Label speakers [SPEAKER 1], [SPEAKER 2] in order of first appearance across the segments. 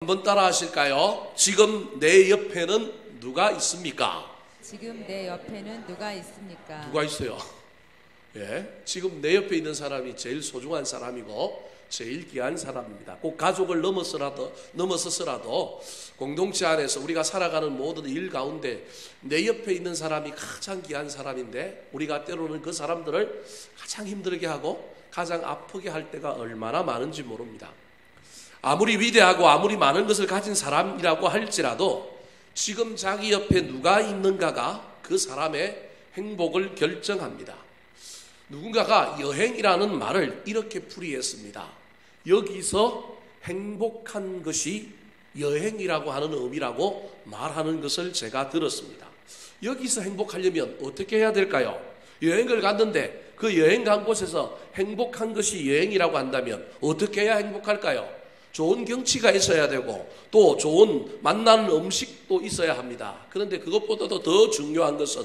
[SPEAKER 1] 한번 따라 하실까요? 지금 내 옆에는 누가 있습니까?
[SPEAKER 2] 지금 내 옆에는 누가 있습니까?
[SPEAKER 1] 누가 있어요? 예, 지금 내 옆에 있는 사람이 제일 소중한 사람이고 제일 귀한 사람입니다. 꼭 가족을 넘어서서라도 공동체 안에서 우리가 살아가는 모든 일 가운데 내 옆에 있는 사람이 가장 귀한 사람인데, 우리가 때로는 그 사람들을 가장 힘들게 하고 가장 아프게 할 때가 얼마나 많은지 모릅니다. 아무리 위대하고 아무리 많은 것을 가진 사람이라고 할지라도 지금 자기 옆에 누가 있는가가 그 사람의 행복을 결정합니다. 누군가가 여행이라는 말을 이렇게 풀이했습니다. 여기서 행복한 것이 여행이라고 하는 의미라고 말하는 것을 제가 들었습니다. 여기서 행복하려면 어떻게 해야 될까요? 여행을 갔는데 그 여행 간 곳에서 행복한 것이 여행이라고 한다면 어떻게 해야 행복할까요? 좋은 경치가 있어야 되고 또 좋은 만나는 음식도 있어야 합니다. 그런데 그것보다도 더 중요한 것은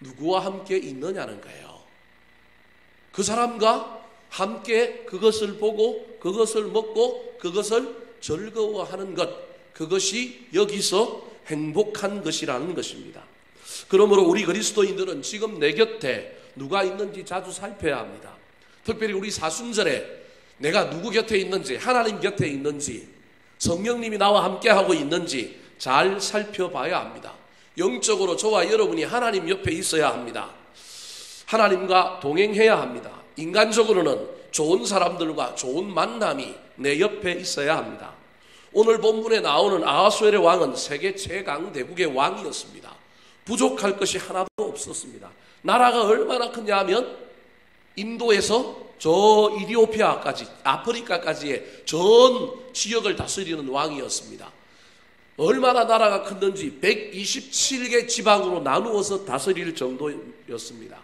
[SPEAKER 1] 누구와 함께 있느냐는 거예요. 그 사람과 함께 그것을 보고 그것을 먹고 그것을 즐거워하는 것, 그것이 여기서 행복한 것이라는 것입니다. 그러므로 우리 그리스도인들은 지금 내 곁에 누가 있는지 자주 살펴야 합니다. 특별히 우리 사순절에 내가 누구 곁에 있는지, 하나님 곁에 있는지, 성령님이 나와 함께하고 있는지 잘 살펴봐야 합니다. 영적으로 저와 여러분이 하나님 옆에 있어야 합니다. 하나님과 동행해야 합니다. 인간적으로는 좋은 사람들과 좋은 만남이 내 옆에 있어야 합니다. 오늘 본문에 나오는 아하수엘의 왕은 세계 최강대국의 왕이었습니다. 부족할 것이 하나도 없었습니다. 나라가 얼마나 크냐 하면 인도에서 저 이디오피아까지, 아프리카까지의 전 지역을 다스리는 왕이었습니다. 얼마나 나라가 컸는지 127개 지방으로 나누어서 다스릴 정도였습니다.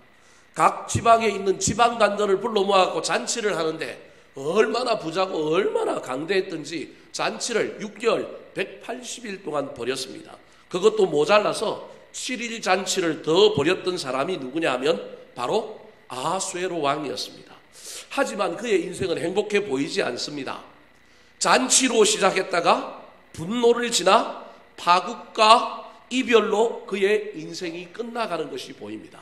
[SPEAKER 1] 각 지방에 있는 지방관들을 불러 모아서 잔치를 하는데 얼마나 부자고 얼마나 강대했던지 잔치를 6개월 180일 동안 벌였습니다. 그것도 모자라서 7일 잔치를 더 벌였던 사람이 누구냐 하면 바로 아하수에로 왕이었습니다. 하지만 그의 인생은 행복해 보이지 않습니다. 잔치로 시작했다가 분노를 지나 파국과 이별로 그의 인생이 끝나가는 것이 보입니다.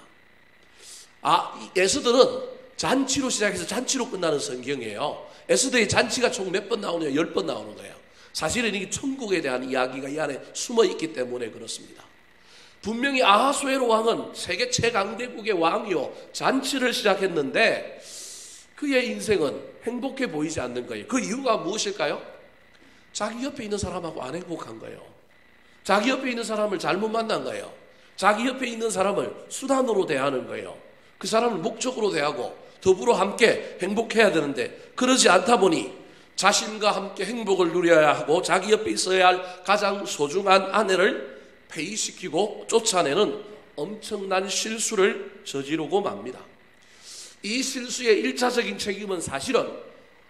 [SPEAKER 1] 에스더는 잔치로 시작해서 잔치로 끝나는 성경이에요. 에스더의 잔치가 총 몇 번 나오냐요? 10번 나오는 거예요. 사실은 이게 천국에 대한 이야기가 이 안에 숨어 있기 때문에 그렇습니다. 분명히 아하수에로 왕은 세계 최강대국의 왕이요, 잔치를 시작했는데 그의 인생은 행복해 보이지 않는 거예요. 그 이유가 무엇일까요? 자기 옆에 있는 사람하고 안 행복한 거예요. 자기 옆에 있는 사람을 잘못 만난 거예요. 자기 옆에 있는 사람을 수단으로 대하는 거예요. 그 사람을 목적으로 대하고 더불어 함께 행복해야 되는데 그러지 않다 보니 자신과 함께 행복을 누려야 하고 자기 옆에 있어야 할 가장 소중한 아내를 폐위시키고 쫓아내는 엄청난 실수를 저지르고 맙니다. 이 실수의 1차적인 책임은 사실은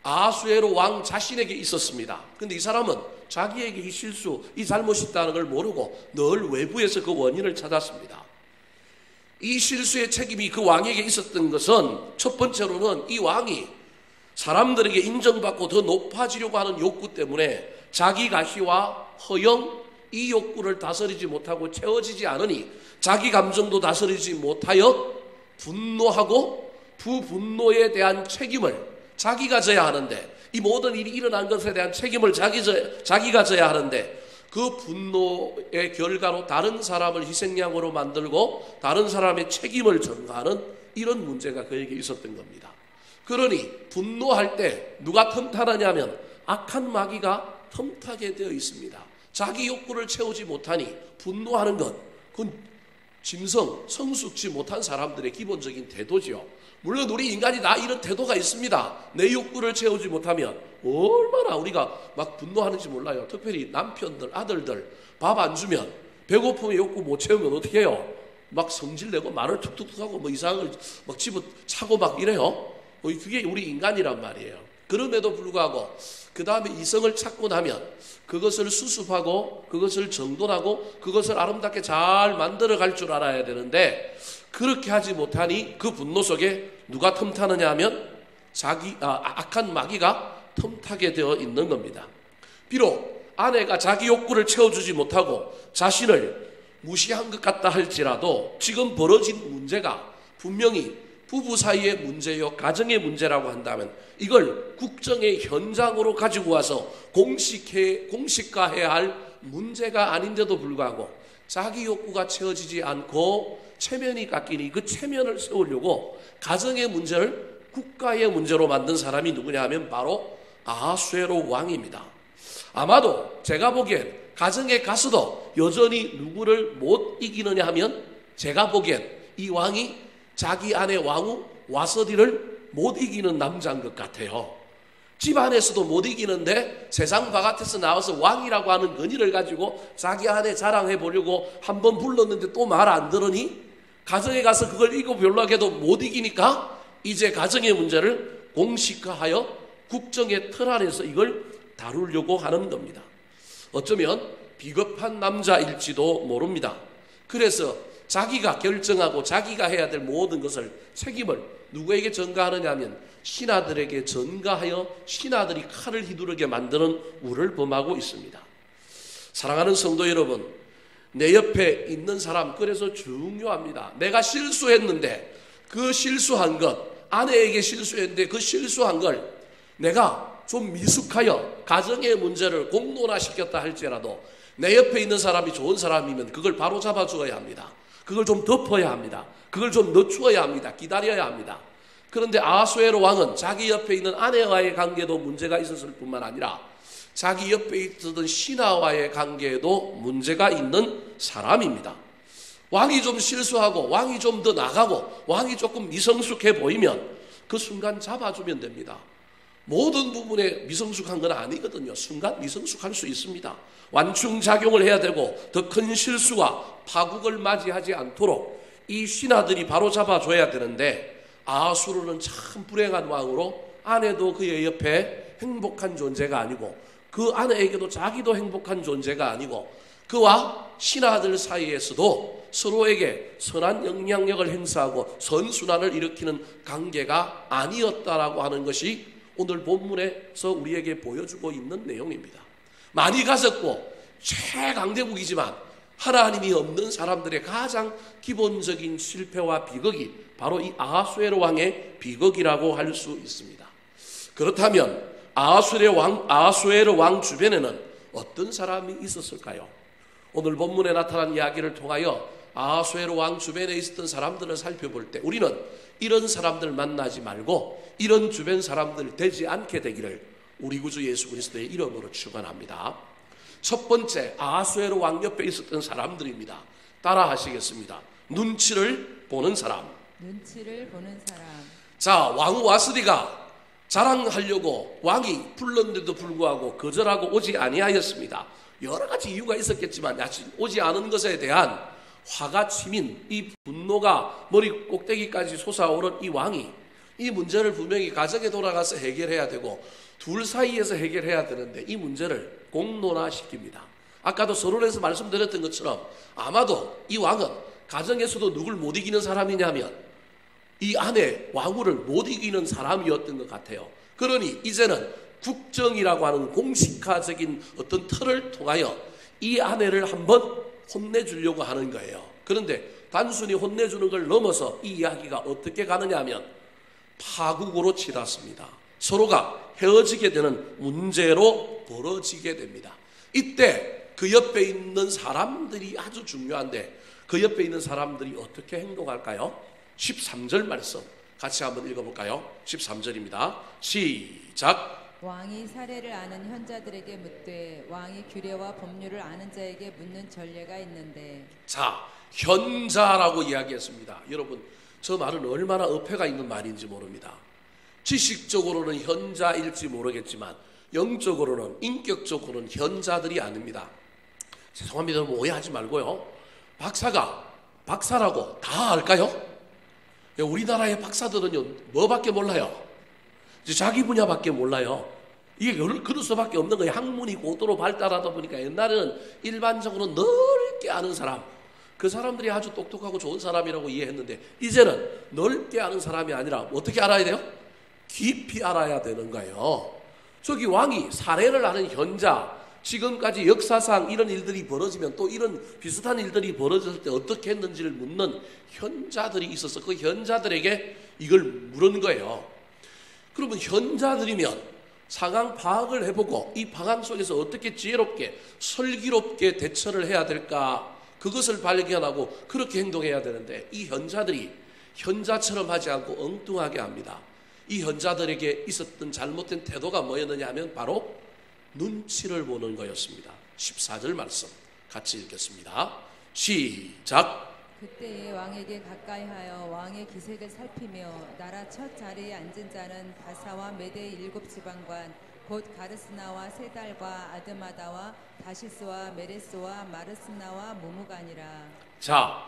[SPEAKER 1] 아하수에로 왕 자신에게 있었습니다. 그런데 이 사람은 자기에게 이 실수, 이 잘못이 있다는 걸 모르고 늘 외부에서 그 원인을 찾았습니다. 이 실수의 책임이 그 왕에게 있었던 것은 첫 번째로는 이 왕이 사람들에게 인정받고 더 높아지려고 하는 욕구 때문에 자기 가시와 허영, 이 욕구를 다스리지 못하고 채워지지 않으니 자기 감정도 다스리지 못하여 분노하고 부분노에 대한 책임을 자기가 져야 하는데, 이 모든 일이 일어난 것에 대한 책임을 자기가 져야 하는데 그 분노의 결과로 다른 사람을 희생양으로 만들고 다른 사람의 책임을 전가하는 이런 문제가 그에게 있었던 겁니다. 그러니 분노할 때 누가 틈타느냐면 악한 마귀가 틈타게 되어 있습니다. 자기 욕구를 채우지 못하니 분노하는 것, 그건 성숙지 못한 사람들의 기본적인 태도지요. 물론 우리 인간이 다 이런 태도가 있습니다. 내 욕구를 채우지 못하면 얼마나 우리가 막 분노하는지 몰라요. 특별히 남편들, 아들들 밥 안 주면, 배고픔의 욕구 못 채우면 어떻게 해요? 막 성질내고 말을 툭툭툭 하고 뭐 이상한 걸 막 집어차고 막 이래요. 그게 우리 인간이란 말이에요. 그럼에도 불구하고 그 다음에 이성을 찾고 나면 그것을 수습하고 그것을 정돈하고 그것을 아름답게 잘 만들어갈 줄 알아야 되는데 그렇게 하지 못하니 그 분노 속에 누가 틈타느냐 하면 악한 마귀가 틈타게 되어 있는 겁니다. 비록 아내가 자기 욕구를 채워주지 못하고 자신을 무시한 것 같다 할지라도 지금 벌어진 문제가 분명히 부부 사이의 문제요, 가정의 문제라고 한다면 이걸 국정의 현장으로 가지고 와서 공식화해야 할 문제가 아닌데도 불구하고 자기 욕구가 채워지지 않고 체면이 깎이니 그 체면을 세우려고 가정의 문제를 국가의 문제로 만든 사람이 누구냐 하면 바로 아하수에로 왕입니다. 아마도 제가 보기엔 가정에 가서도 여전히 누구를 못 이기느냐 하면 제가 보기엔 이 왕이 자기 아내 왕후 와서디를 못 이기는 남자인 것 같아요. 집 안에서도 못 이기는데 세상 바깥에서 나와서 왕이라고 하는 권위를 가지고 자기 아내 자랑해 보려고 한번 불렀는데 또 말 안 들으니 가정에 가서 그걸 이기고 별로하게도 못 이기니까 이제 가정의 문제를 공식화하여 국정의 틀 안에서 이걸 다루려고 하는 겁니다. 어쩌면 비겁한 남자일지도 모릅니다. 그래서 자기가 결정하고 자기가 해야 될 모든 것을 책임을 누구에게 전가하느냐 하면 신하들에게 전가하여 신하들이 칼을 휘두르게 만드는 우를 범하고 있습니다. 사랑하는 성도 여러분, 내 옆에 있는 사람 그래서 중요합니다. 내가 실수했는데 그 실수한 것, 아내에게 실수했는데 그 실수한 걸 내가 좀 미숙하여 가정의 문제를 공론화시켰다 할지라도 내 옆에 있는 사람이 좋은 사람이면 그걸 바로 잡아주어야 합니다. 그걸 좀 덮어야 합니다. 그걸 좀 늦추어야 합니다. 기다려야 합니다. 그런데 아하수에로 왕은 자기 옆에 있는 아내와의 관계도 문제가 있었을 뿐만 아니라 자기 옆에 있던 신하와의 관계에도 문제가 있는 사람입니다. 왕이 좀 실수하고 왕이 좀 더 나가고 왕이 조금 미성숙해 보이면 그 순간 잡아주면 됩니다. 모든 부분에 미성숙한 건 아니거든요. 순간 미성숙할 수 있습니다. 완충작용을 해야 되고 더 큰 실수와 파국을 맞이하지 않도록 이 신하들이 바로 잡아줘야 되는데 아하수르는 참 불행한 왕으로 아내도 그의 옆에 행복한 존재가 아니고 그 아내에게도 자기도 행복한 존재가 아니고 그와 신하들 사이에서도 서로에게 선한 영향력을 행사하고 선순환을 일으키는 관계가 아니었다라고 하는 것이 오늘 본문에서 우리에게 보여주고 있는 내용입니다. 많이 가졌고 최강대국이지만 하나님이 없는 사람들의 가장 기본적인 실패와 비극이 바로 이 아하수에로 왕의 비극이라고 할 수 있습니다. 그렇다면 아하수에로 왕 주변에는 어떤 사람이 있었을까요? 오늘 본문에 나타난 이야기를 통하여 아하수에로 왕 주변에 있었던 사람들을 살펴볼 때 우리는 이런 사람들 만나지 말고 이런 주변 사람들 되지 않게 되기를 우리 구주 예수 그리스도의 이름으로 축원합니다. 첫 번째, 아하수에로 왕 옆에 있었던 사람들입니다. 따라 하시겠습니다. 눈치를 보는 사람.
[SPEAKER 2] 눈치를 보는 사람.
[SPEAKER 1] 자, 왕후 와스디가 자랑하려고 왕이 불렀는데도 불구하고 거절하고 오지 아니하였습니다. 여러 가지 이유가 있었겠지만 오지 않은 것에 대한 화가 치민 이 분노가 머리 꼭대기까지 솟아오른 이 왕이 이 문제를 분명히 가정에 돌아가서 해결해야 되고 둘 사이에서 해결해야 되는데 이 문제를 공론화시킵니다. 아까도 서론에서 말씀드렸던 것처럼 아마도 이 왕은 가정에서도 누굴 못 이기는 사람이냐면 이 아내 왕후를 못 이기는 사람이었던 것 같아요. 그러니 이제는 국정이라고 하는 공식화적인 어떤 틀을 통하여 이 아내를 한번 혼내주려고 하는 거예요. 그런데 단순히 혼내주는 걸 넘어서 이 이야기가 어떻게 가느냐 하면 파국으로 치닫습니다. 서로가 헤어지게 되는 문제로 벌어지게 됩니다. 이때 그 옆에 있는 사람들이 아주 중요한데 그 옆에 있는 사람들이 어떻게 행동할까요? 13절 말씀 같이 한번 읽어볼까요? 13절입니다. 시작.
[SPEAKER 2] 왕이 사례를 아는 현자들에게 묻되 왕이 규례와 법률을 아는 자에게 묻는 전례가 있는데.
[SPEAKER 1] 자, 현자라고 이야기했습니다. 여러분, 저 말은 얼마나 어폐가 있는 말인지 모릅니다. 지식적으로는 현자일지 모르겠지만 영적으로는 인격적으로는 현자들이 아닙니다. 죄송합니다. 오해하지 말고요. 박사라고 다 알까요? 우리나라의 박사들은요 뭐밖에 몰라요? 자기 분야밖에 몰라요. 이게 그럴 수밖에 없는 거예요. 학문이 고도로 발달하다 보니까 옛날에는 일반적으로 넓게 아는 사람, 그 사람들이 아주 똑똑하고 좋은 사람이라고 이해했는데 이제는 넓게 아는 사람이 아니라 어떻게 알아야 돼요? 깊이 알아야 되는 거예요. 저기 왕이 사례를 아는 현자, 지금까지 역사상 이런 일들이 벌어지면 또 이런 비슷한 일들이 벌어졌을 때 어떻게 했는지를 묻는 현자들이 있어서 그 현자들에게 이걸 물은 거예요. 그러면 현자들이면 상황 파악을 해보고 이 방황 속에서 어떻게 지혜롭게 슬기롭게 대처를 해야 될까, 그것을 발견하고 그렇게 행동해야 되는데, 이 현자들이 현자처럼 하지 않고 엉뚱하게 합니다. 이 현자들에게 있었던 잘못된 태도가 뭐였느냐 하면 바로 눈치를 보는 거였습니다. 14절 말씀 같이 읽겠습니다. 시작.
[SPEAKER 2] 그때에 왕에게 가까이하여 왕의 기색을 살피며 나라 첫 자리에 앉은 자는 바사와 메대의 7지방관 곧 가르스나와 세달과 아드마다와 다시스와 메레스와 마르스나와 무무간이라.
[SPEAKER 1] 자,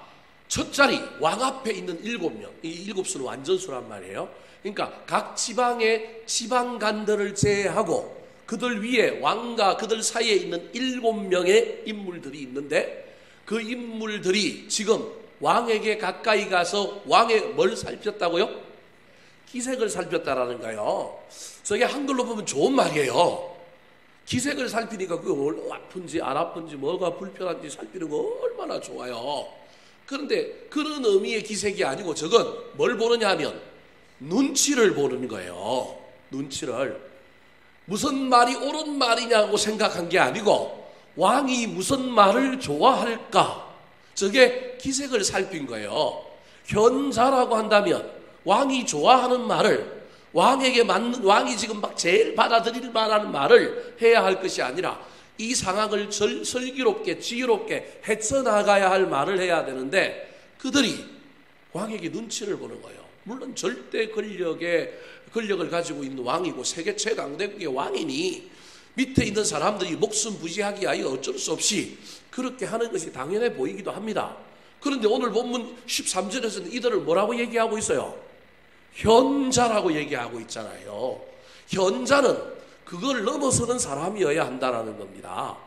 [SPEAKER 1] 첫 자리 왕 앞에 있는 7명, 이 7수는 완전수란 말이에요. 그러니까 각 지방의 지방관들을 제외하고 그들 위에 왕과 그들 사이에 있는 7명의 인물들이 있는데, 그 인물들이 지금 왕에게 가까이 가서 왕의 뭘 살폈다고요? 기색을 살폈다라는 거예요. 저게 한글로 보면 좋은 말이에요. 기색을 살피니까 그게 아픈지 안 아픈지 뭐가 불편한지 살피는 거 얼마나 좋아요. 그런데 그런 의미의 기색이 아니고 저건 뭘 보느냐 하면 눈치를 보는 거예요. 눈치를. 무슨 말이 옳은 말이냐고 생각한 게 아니고 왕이 무슨 말을 좋아할까, 저게 기색을 살핀 거예요. 현자라고 한다면 왕이 좋아하는 말을, 왕에게 맞는, 왕이 지금 막 제일 받아들일 만한 말을 해야 할 것이 아니라 이 상황을 슬기롭게 지혜롭게 헤쳐나가야 할 말을 해야 되는데, 그들이 왕에게 눈치를 보는 거예요. 물론 절대 권력을 가지고 있는 왕이고 세계 최강대국의 왕이니 밑에 있는 사람들이 목숨 부지하기 위하여 어쩔 수 없이 그렇게 하는 것이 당연해 보이기도 합니다. 그런데 오늘 본문 13절에서는 이들을 뭐라고 얘기하고 있어요? 현자라고 얘기하고 있잖아요. 현자는 그걸 넘어서는 사람이어야 한다는 겁니다.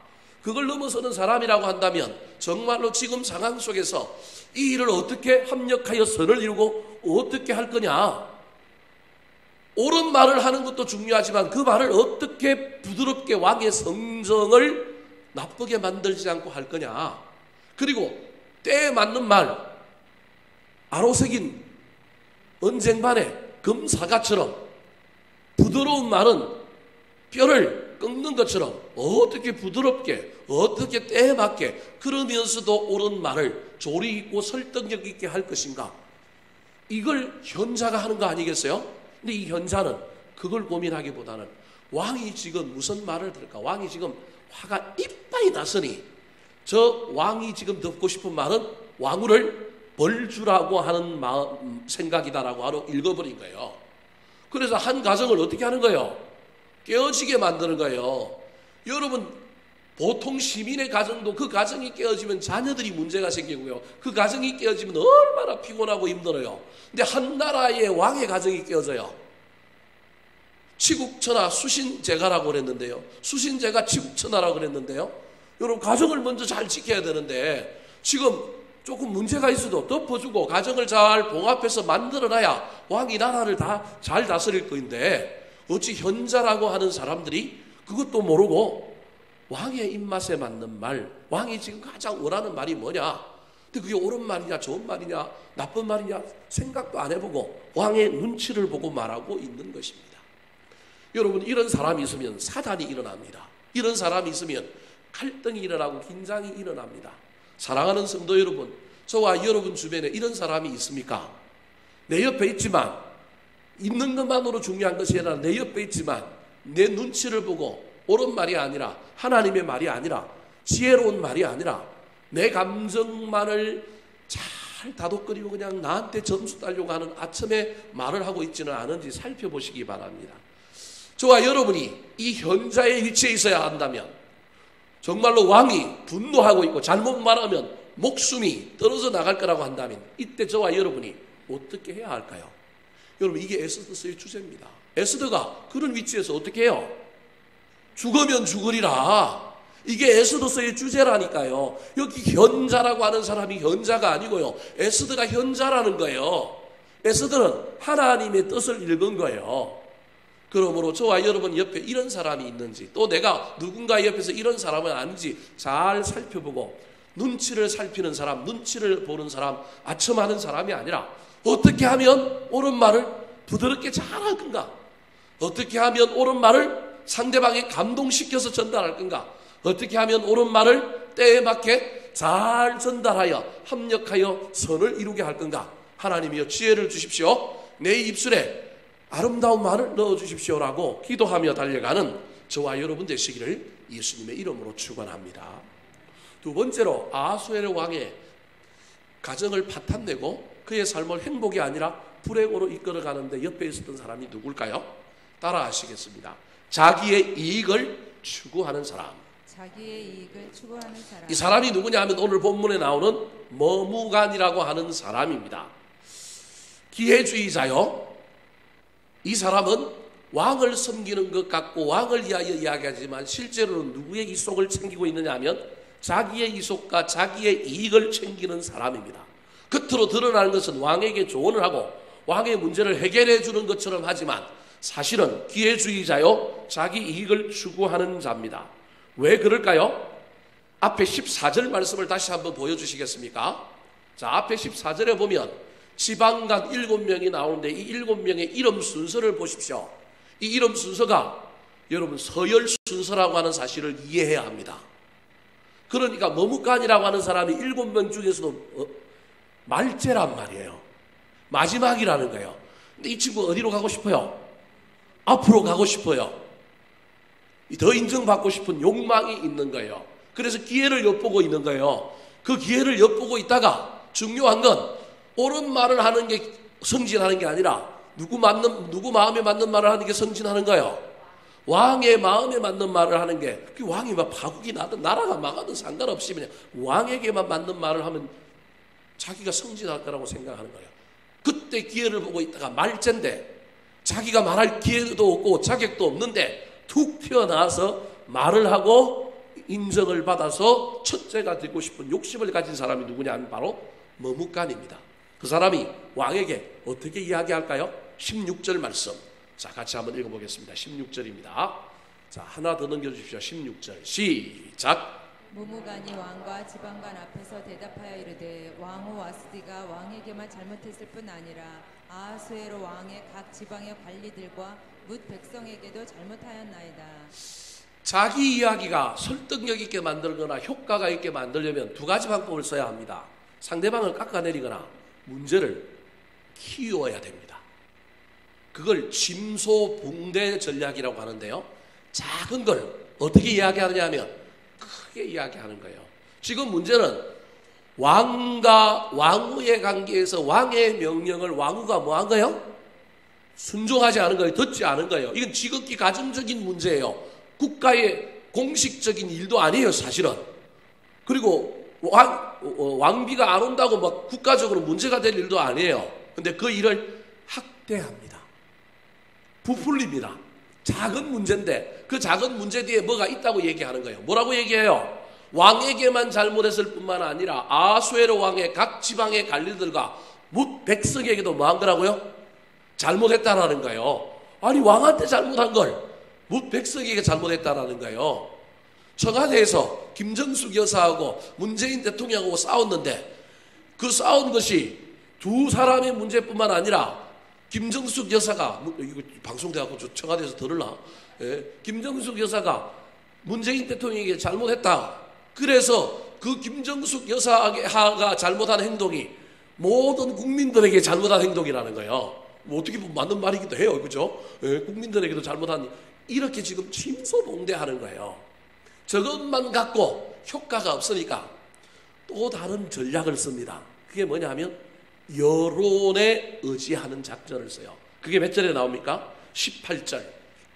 [SPEAKER 1] 그걸 넘어서는 사람이라고 한다면 정말로 지금 상황 속에서 이 일을 어떻게 합력하여 선을 이루고 어떻게 할 거냐, 옳은 말을 하는 것도 중요하지만 그 말을 어떻게 부드럽게 왕의 성정을 나쁘게 만들지 않고 할 거냐, 그리고 때에 맞는 말, 아로새긴 언쟁반에 금사과처럼 부드러운 말은 뼈를 꺾는 것처럼 어떻게 부드럽게, 어떻게 때에 맞게, 그러면서도 옳은 말을 조리 있고 설득력 있게 할 것인가, 이걸 현자가 하는 거 아니겠어요? 근데 이 현자는 그걸 고민하기보다는 왕이 지금 무슨 말을 들을까, 왕이 지금 화가 이빠이 났으니 저 왕이 지금 듣고 싶은 말은 왕후를 벌주라고 하는 생각이다라고 하러 읽어버린 거예요. 그래서 한 가정을 어떻게 하는 거예요? 깨어지게 만드는 거예요. 여러분, 보통 시민의 가정도 그 가정이 깨어지면 자녀들이 문제가 생기고요, 그 가정이 깨어지면 얼마나 피곤하고 힘들어요. 근데 한 나라의 왕의 가정이 깨어져요. 치국천하 수신제가라고 그랬는데요, 수신제가 치국천하라고 그랬는데요, 여러분 가정을 먼저 잘 지켜야 되는데 지금 조금 문제가 있어도 덮어주고 가정을 잘 봉합해서 만들어놔야 왕이 나라를 다 잘 다스릴 거인데, 어찌 현자라고 하는 사람들이 그것도 모르고 왕의 입맛에 맞는 말, 왕이 지금 가장 원하는 말이 뭐냐, 근데 그게 옳은 말이냐 좋은 말이냐 나쁜 말이냐 생각도 안 해보고 왕의 눈치를 보고 말하고 있는 것입니다. 여러분, 이런 사람이 있으면 사단이 일어납니다. 이런 사람이 있으면 갈등이 일어나고 긴장이 일어납니다. 사랑하는 성도 여러분, 저와 여러분 주변에 이런 사람이 있습니까? 내 옆에 있지만, 있는 것만으로 중요한 것이 아니라 내 옆에 있지만 내 눈치를 보고 옳은 말이 아니라, 하나님의 말이 아니라, 지혜로운 말이 아니라 내 감정만을 잘 다독거리고 그냥 나한테 점수 따려고 하는 아첨의 말을 하고 있지는 않은지 살펴보시기 바랍니다. 저와 여러분이 이 현자의 위치에 있어야 한다면, 정말로 왕이 분노하고 있고 잘못 말하면 목숨이 떨어져 나갈 거라고 한다면, 이때 저와 여러분이 어떻게 해야 할까요? 여러분, 이게 에스더서의 주제입니다. 에스더가 그런 위치에서 어떻게 해요? 죽으면 죽으리라. 이게 에스더서의 주제라니까요. 여기 현자라고 하는 사람이 현자가 아니고요, 에스더가 현자라는 거예요. 에스더는 하나님의 뜻을 읽은 거예요. 그러므로 저와 여러분 옆에 이런 사람이 있는지, 또 내가 누군가 옆에서 이런 사람은 아닌지 잘 살펴보고, 눈치를 살피는 사람, 눈치를 보는 사람, 아첨하는 사람이 아니라 어떻게 하면 옳은 말을 부드럽게 잘할 건가? 어떻게 하면 옳은 말을 상대방에 감동시켜서 전달할 건가? 어떻게 하면 옳은 말을 때에 맞게 잘 전달하여 합력하여 선을 이루게 할 건가? 하나님이여 지혜를 주십시오. 내 입술에 아름다운 말을 넣어주십시오라고 기도하며 달려가는 저와 여러분 되시기를 예수님의 이름으로 축원합니다. 두 번째로 아하수에로 왕의 가정을 파탄내고 그의 삶을 행복이 아니라 불행으로 이끌어가는데 옆에 있었던 사람이 누굴까요? 따라 하시겠습니다. 자기의 이익을 추구하는 사람.
[SPEAKER 2] 자기의 이익을 추구하는 사람.
[SPEAKER 1] 이 사람이 누구냐 하면 오늘 본문에 나오는 머무간이라고 하는 사람입니다. 기회주의자요. 이 사람은 왕을 섬기는 것 같고 왕을 위하여 이야기하지만 실제로는 누구의 이속을 챙기고 있느냐 하면 자기의 이속과 자기의 이익을 챙기는 사람입니다. 겉으로 드러나는 것은 왕에게 조언을 하고 왕의 문제를 해결해 주는 것처럼 하지만 사실은 기회주의자요, 자기 이익을 추구하는 자입니다. 왜 그럴까요? 앞에 14절 말씀을 다시 한번 보여주시겠습니까? 자, 앞에 14절에 보면 지방관 7명이 나오는데 이 7명의 이름 순서를 보십시오. 이 이름 순서가 여러분 서열 순서라고 하는 사실을 이해해야 합니다. 그러니까 머뭇간이라고 하는 사람이 7명 중에서도 말째란 말이에요. 마지막이라는 거예요. 근데 이 친구가 어디로 가고 싶어요? 앞으로 가고 싶어요. 더 인정받고 싶은 욕망이 있는 거예요. 그래서 기회를 엿보고 있는 거예요. 그 기회를 엿보고 있다가 중요한 건 옳은 말을 하는 게 성진하는 게 아니라 누구 마음에 맞는 말을 하는 게 성진하는 거예요. 왕의 마음에 맞는 말을 하는 게, 그 왕이 막 파국이 나든 나라가 망하든 상관없이 그냥 왕에게만 맞는 말을 하면 자기가 성진할 거라고 생각하는 거예요. 그때 기회를 보고 있다가 말째인데 자기가 말할 기회도 없고 자격도 없는데 툭 튀어나와서 말을 하고 인정을 받아서 첫째가 되고 싶은 욕심을 가진 사람이 누구냐 하면 바로 머뭇간입니다. 그 사람이 왕에게 어떻게 이야기할까요? 16절 말씀. 자, 같이 한번 읽어보겠습니다. 16절입니다. 자, 하나 더 넘겨주십시오. 16절 시작.
[SPEAKER 2] 머뭇간이 왕과 지방관 앞에서 대답하여 이르되 왕후 와스디가 왕에게만 잘못했을 뿐 아니라 아하수에로 왕의 각 지방의 관리들과 뭇 백성에게도 잘못하였나이다.
[SPEAKER 1] 자기 이야기가 설득력 있게 만들거나 효과가 있게 만들려면 두 가지 방법을 써야 합니다. 상대방을 깎아내리거나 문제를 키워야 됩니다. 그걸 짐소붕대 전략이라고 하는데요. 작은 걸 어떻게 이야기하느냐 하면 크게 이야기하는 거예요. 지금 문제는 왕과 왕후의 관계에서 왕의 명령을 왕후가 뭐 한 거예요? 순종하지 않은 거예요. 듣지 않은 거예요. 이건 지극히 가정적인 문제예요. 국가의 공식적인 일도 아니에요, 사실은. 그리고 왕비가 안 온다고 막 국가적으로 문제가 될 일도 아니에요. 근데 그 일을 학대합니다. 부풀립니다. 작은 문제인데 그 작은 문제 뒤에 뭐가 있다고 얘기하는 거예요. 뭐라고 얘기해요? 왕에게만 잘못했을 뿐만 아니라 아하수에로 왕의 각 지방의 관리들과 뭇 백성에게도 뭐 한 거라고요? 잘못했다라는 거예요. 아니, 왕한테 잘못한 걸 뭇 백성에게 잘못했다라는 거예요. 청와대에서 김정숙 여사하고 문재인 대통령하고 싸웠는데 그 싸운 것이 두 사람의 문제뿐만 아니라 김정숙 여사가, 이거 방송돼갖고 청와대에서 들을라. 예, 김정숙 여사가 문재인 대통령에게 잘못했다. 그래서 그 김정숙 여사가 잘못한 행동이 모든 국민들에게 잘못한 행동이라는 거예요. 뭐 어떻게 보면 맞는 말이기도 해요. 그죠? 예, 국민들에게도 잘못한, 이렇게 지금 침소봉대하는 거예요. 저것만 갖고 효과가 없으니까 또 다른 전략을 씁니다. 그게 뭐냐 하면 여론에 의지하는 작전을 써요. 그게 몇 절에 나옵니까? 18절.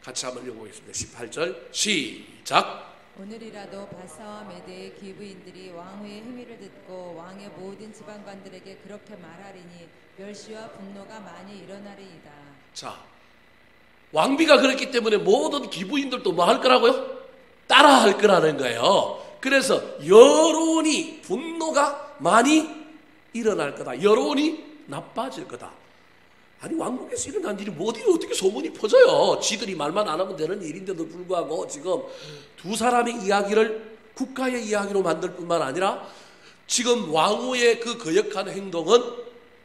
[SPEAKER 1] 같이 한번 읽어보겠습니다. 18절 시작.
[SPEAKER 2] 오늘이라도 바사와 메대의 기브인들이 왕후의 행위를 듣고 왕의 모든 지방관들에게 그렇게 말하리니 멸시와 분노가 많이 일어나리이다.
[SPEAKER 1] 자, 왕비가 그랬기 때문에 모든 기브인들도 뭐 할 거라고요? 따라 할 거라는 거예요. 그래서 여론이, 분노가 많이 일어날 거다. 여론이 나빠질 거다. 아니 왕국에서 일어난 일이 뭐 어떻게 소문이 퍼져요? 지들이 말만 안 하면 되는 일인데도 불구하고 지금 두 사람의 이야기를 국가의 이야기로 만들 뿐만 아니라 지금 왕후의 그 거역한 행동은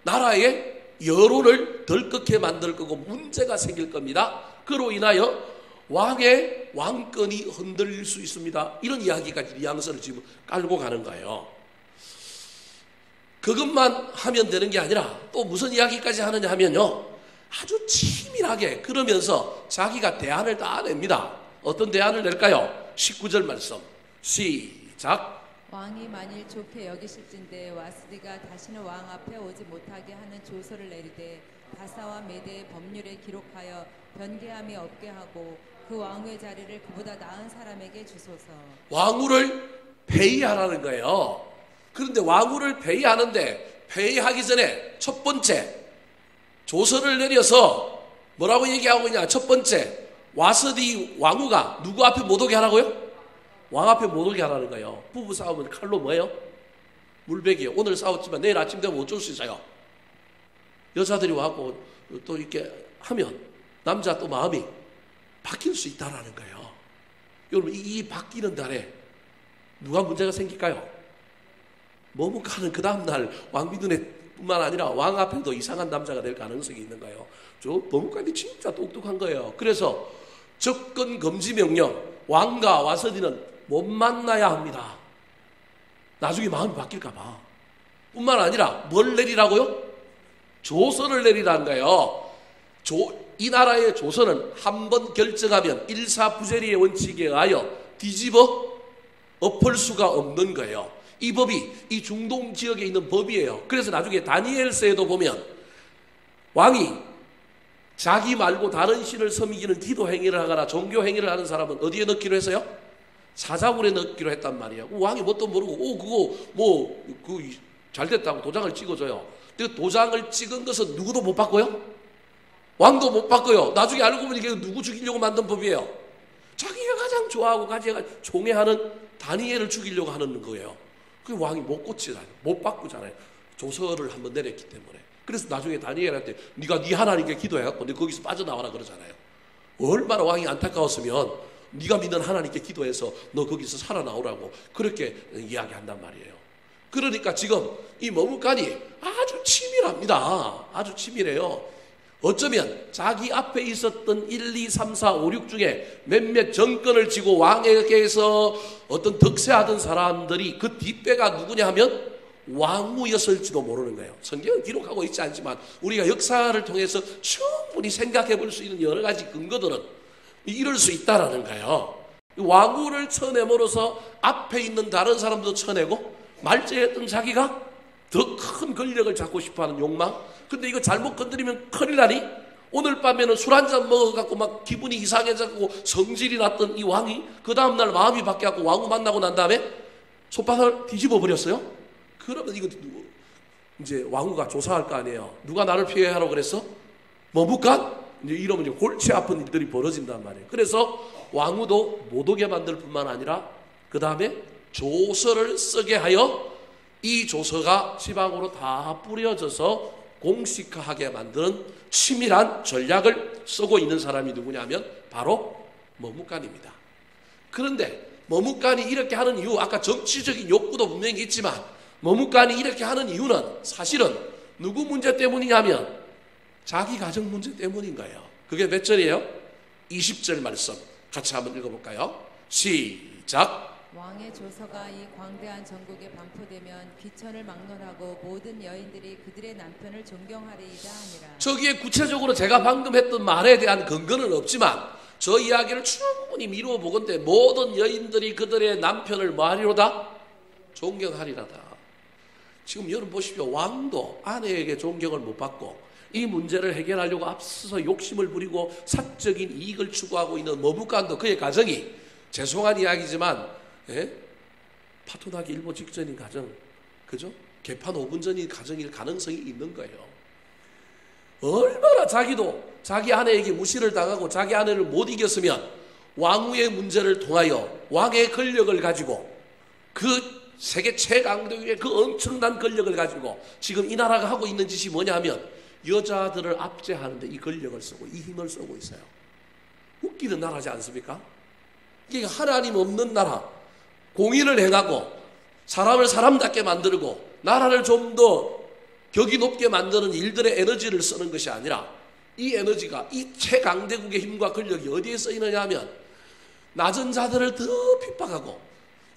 [SPEAKER 1] 나라의 여론을 덜컥게 만들 거고 문제가 생길 겁니다. 그로 인하여 왕의 왕권이 흔들릴 수 있습니다. 이런 이야기까지 뉘앙스를 지금 깔고 가는 거예요. 그것만 하면 되는 게 아니라 또 무슨 이야기까지 하느냐 하면요, 아주 치밀하게 그러면서 자기가 대안을 다 냅니다. 어떤 대안을 낼까요? 19절 말씀 시작.
[SPEAKER 2] 왕이 만일 좋게 여기실진데 와스디가 다시는 왕 앞에 오지 못하게 하는 조서를 내리되 바사와 메대의 법률에 기록하여 변개함이 없게 하고 그 왕후의 자리를 그보다 나은 사람에게 주소서.
[SPEAKER 1] 왕후를 폐위하라는 거예요. 그런데 왕후를 폐위하는데 폐위하기 전에 첫 번째 조서를 내려서 뭐라고 얘기하고 있냐. 첫 번째 와스디 왕후가 누구 앞에 못 오게 하라고요? 왕 앞에 못 오게 하라는 거예요. 부부 싸우면 칼로 뭐예요? 물베기예요. 오늘 싸웠지만 내일 아침 되면 어쩔 수 있어요. 여자들이 와고 또 이렇게 하면 남자 또 마음이 바뀔 수 있다라는 거예요. 여러분 이 바뀌는 달에 누가 문제가 생길까요? 머뭇가는 그 다음날 왕비 눈에 뿐만 아니라 왕 앞에도 이상한 남자가 될 가능성이 있는 거예요. 저 머뭇가는 진짜 똑똑한 거예요. 그래서 접근 금지 명령, 왕과 와서디는 못 만나야 합니다. 나중에 마음이 바뀔까 봐. 뿐만 아니라 뭘 내리라고요? 조서를 내리라는 거예요. 이 나라의 조서는 한번 결정하면 일사부재리의 원칙에 의하여 뒤집어 엎을 수가 없는 거예요. 이 법이 이 중동 지역에 있는 법이에요. 그래서 나중에 다니엘서에도 보면 왕이 자기 말고 다른 신을 섬기는 기도 행위를 하거나 종교 행위를 하는 사람은 어디에 넣기로 했어요? 사자굴에 넣기로 했단 말이에요. 왕이 뭣도 모르고 그거 잘 됐다고 도장을 찍어줘요. 근데 도장을 찍은 것은 누구도 못 바꿔요? 왕도 못 바꿔요. 나중에 알고 보니 이게 누구 죽이려고 만든 법이에요. 자기가 가장 좋아하고 가장 존경하는 다니엘을 죽이려고 하는 거예요. 그 왕이 못 고치잖아요. 못 바꾸잖아요. 조서를 한번 내렸기 때문에. 그래서 나중에 다니엘한테 네가 네 하나님께 기도해갖고 네 거기서 빠져나와라 그러잖아요. 얼마나 왕이 안타까웠으면 네가 믿는 하나님께 기도해서 너 거기서 살아나오라고 그렇게 이야기한단 말이에요. 그러니까 지금 이 머뭇간이 아주 치밀합니다. 아주 치밀해요. 어쩌면 자기 앞에 있었던 1, 2, 3, 4, 5, 6 중에 몇몇 정권을 쥐고 왕에게서 어떤 득세하던 사람들이 그 뒷배가 누구냐 하면 왕후였을지도 모르는 거예요. 성경은 기록하고 있지 않지만 우리가 역사를 통해서 충분히 생각해 볼 수 있는 여러 가지 근거들은 이럴 수 있다라는 거예요. 왕후를 쳐내므로써 앞에 있는 다른 사람도 쳐내고 말제했던 자기가 더 큰 권력을 잡고 싶어하는 욕망. 근데 이거 잘못 건드리면 큰일 나니? 오늘 밤에는 술 한잔 먹어갖고 막 기분이 이상해져갖고 성질이 났던 이 왕이 그 다음날 마음이 바뀌어갖고 왕후 만나고 난 다음에 손바닥을 뒤집어 버렸어요. 그러면 이거 이제 왕후가 조사할 거 아니에요. 누가 나를 피해하라고 그랬어? 머뭇간? 이제 이러면 이제 골치 아픈 일들이 벌어진단 말이에요. 그래서 왕후도 못 오게 만들 뿐만 아니라 그 다음에 조서를 쓰게 하여 이 조서가 지방으로 다 뿌려져서 공식화하게 만드는 치밀한 전략을 쓰고 있는 사람이 누구냐면 바로 머뭇간입니다. 그런데 머뭇간이 이렇게 하는 이유, 아까 정치적인 욕구도 분명히 있지만 머뭇간이 이렇게 하는 이유는 사실은 누구 문제 때문이냐면 자기 가정 문제 때문인 거예요. 그게 몇 절이에요? 20절 말씀 같이 한번 읽어볼까요? 시작.
[SPEAKER 2] 왕의 조서가 이 광대한 전국에 반포되면 귀천을 막론하고 모든 여인들이 그들의 남편을 존경하리이다 하니라.
[SPEAKER 1] 저기에 구체적으로 제가 방금 했던 말에 대한 근거는 없지만 저 이야기를 충분히 미루어 보건대 모든 여인들이 그들의 남편을 뭐하리로다? 존경하리라다. 지금 여러분 보십시오. 왕도 아내에게 존경을 못 받고 이 문제를 해결하려고 앞서서 욕심을 부리고 사적인 이익을 추구하고 있는 머뭇간도 그의 가정이 죄송한 이야기지만 파토나기 일보 직전인 가정, 그죠? 개판 5분 전인 가정일 가능성이 있는 거예요. 얼마나 자기도 자기 아내에게 무시를 당하고 자기 아내를 못 이겼으면 왕후의 문제를 통하여 왕의 권력을 가지고 그 세계 최강대국의 그 엄청난 권력을 가지고 지금 이 나라가 하고 있는 짓이 뭐냐 하면 여자들을 압제하는데 이 권력을 쓰고 이 힘을 쓰고 있어요. 웃기는 나라지 않습니까? 이게 하나님 없는 나라, 공의를 행하고 사람을 사람답게 만들고 나라를 좀 더 격이 높게 만드는 일들의 에너지를 쓰는 것이 아니라 이 에너지가 이 최강대국의 힘과 권력이 어디에 쓰이느냐 하면 낮은 자들을 더 핍박하고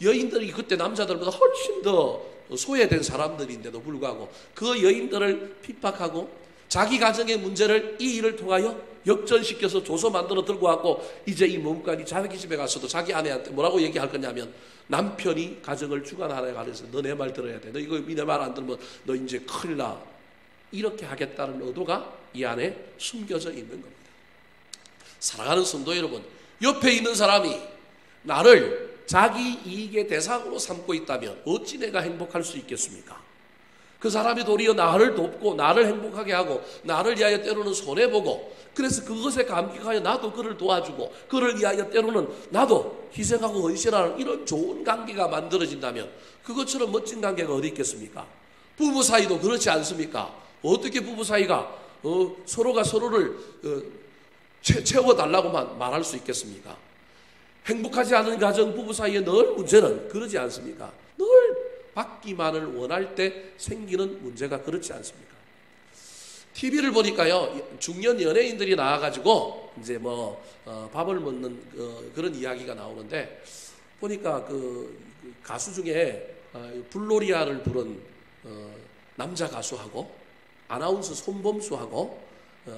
[SPEAKER 1] 여인들이 그때 남자들보다 훨씬 더 소외된 사람들인데도 불구하고 그 여인들을 핍박하고 자기 가정의 문제를 이 일을 통하여 역전시켜서 조서 만들어 들고 왔고 이제 이 몸관이 자기 집에 가서도 자기 아내한테 뭐라고 얘기할 거냐면 남편이 가정을 주관하려 가면서 너 내 말 들어야 돼. 너 이거 내 말 안 들으면 너 이제 큰일 나. 이렇게 하겠다는 의도가 이 안에 숨겨져 있는 겁니다. 사랑하는 성도 여러분, 옆에 있는 사람이 나를 자기 이익의 대상으로 삼고 있다면 어찌 내가 행복할 수 있겠습니까? 그 사람이 도리어 나를 돕고 나를 행복하게 하고 나를 위하여 때로는 손해보고 그래서 그것에 감격하여 나도 그를 도와주고 그를 위하여 때로는 나도 희생하고 헌신하는 이런 좋은 관계가 만들어진다면 그것처럼 멋진 관계가 어디 있겠습니까? 부부 사이도 그렇지 않습니까? 어떻게 부부 사이가 서로가 서로를 채워달라고만 말할 수 있겠습니까? 행복하지 않은 가정 부부 사이에 늘 문제는 그러지 않습니까? 늘 받기만을 원할 때 생기는 문제가 그렇지 않습니까? TV를 보니까요, 중년 연예인들이 나와가지고 이제 밥을 먹는 그런 이야기가 나오는데 보니까 그 가수 중에 블로리아를 부른 남자 가수하고 아나운서 손범수하고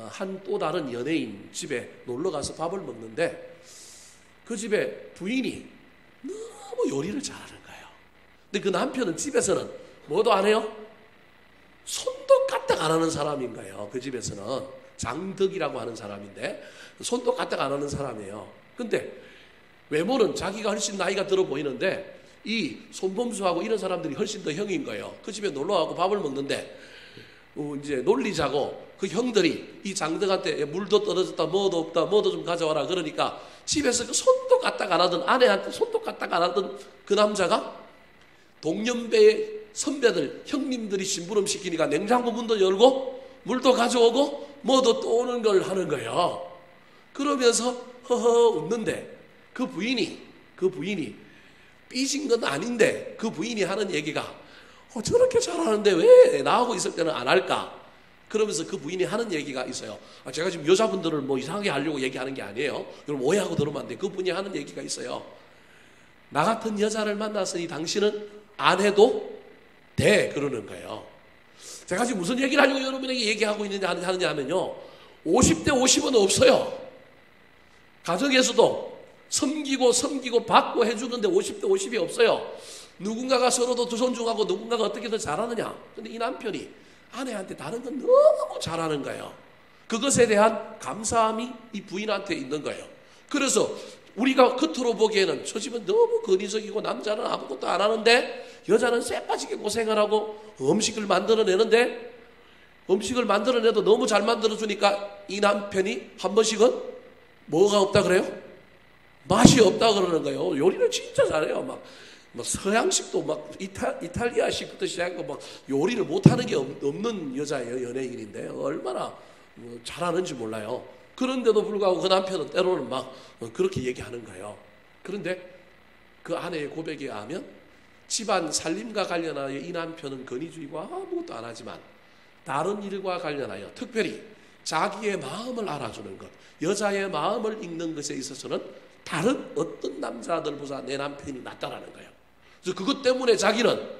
[SPEAKER 1] 한 또 다른 연예인 집에 놀러 가서 밥을 먹는데 그 집에 부인이 너무 요리를 잘하는 거예요. 근데 그 남편은 집에서는 뭐도 안 해요? 손도 까딱 안 하는 사람인 거예요. 그 집에서는 장덕이라고 하는 사람인데 손도 까딱 안 하는 사람이에요. 근데 외모는 자기가 훨씬 나이가 들어 보이는데 이 손범수하고 이런 사람들이 훨씬 더 형인 거예요. 그 집에 놀러 가고 밥을 먹는데 이제 놀리자고 그 형들이 이 장덕한테 물도 떨어졌다 뭐도 없다 뭐도 좀 가져와라 그러니까 집에서 그 손도 까딱 안 하던 아내한테 손도 까딱 안 하던 그 남자가 동년배의 선배들 형님들이 심부름 시키니까 냉장고 문도 열고 물도 가져오고 뭐도 또 오는 걸 하는 거예요. 그러면서 허허 웃는데 그 부인이 삐진 건 아닌데 그 부인이 하는 얘기가 저렇게 잘하는데 왜 나하고 있을 때는 안 할까? 그러면서 그 부인이 하는 얘기가 있어요. 제가 지금 여자분들을 뭐 이상하게 하려고 얘기하는 게 아니에요. 여러분 오해하고 들으면 안 돼. 그 분이 하는 얘기가 있어요. 나 같은 여자를 만났으니 당신은 안 해도 돼 그러는 거예요. 제가 지금 무슨 얘기를 하려고 여러분에게 얘기하고 있느냐 하느냐면요, 50대 50은 없어요. 가정에서도 섬기고 받고 해주는데 50대 50이 없어요. 누군가가 서로도 존중하고 누군가가 어떻게 더 잘하느냐. 근데 이 남편이 아내한테 다른 건 너무 잘하는 거예요. 그것에 대한 감사함이 이 부인한테 있는 거예요. 그래서 우리가 겉으로 보기에는 저 집은 너무 건의적이고 남자는 아무것도 안 하는데 여자는 쎄빠지게 고생을 하고 음식을 만들어내는데 음식을 만들어내도 너무 잘 만들어주니까 이 남편이 한 번씩은 뭐가 없다 그래요? 맛이 없다 그러는 거예요. 요리를 진짜 잘해요. 막 서양식도 막 이탈리아식부터 시작하고 막 요리를 못하는 게 없는 여자예요. 연예인인데 얼마나 잘하는지 몰라요. 그런데도 불구하고 그 남편은 때로는 막 그렇게 얘기하는 거예요. 그런데 그 아내의 고백에 의하면 집안 살림과 관련하여 이 남편은 건의주의고 아무것도 안 하지만 다른 일과 관련하여 특별히 자기의 마음을 알아주는 것, 여자의 마음을 읽는 것에 있어서는 다른 어떤 남자들보다 내 남편이 낫다라는 거예요. 그래서 그것 때문에 자기는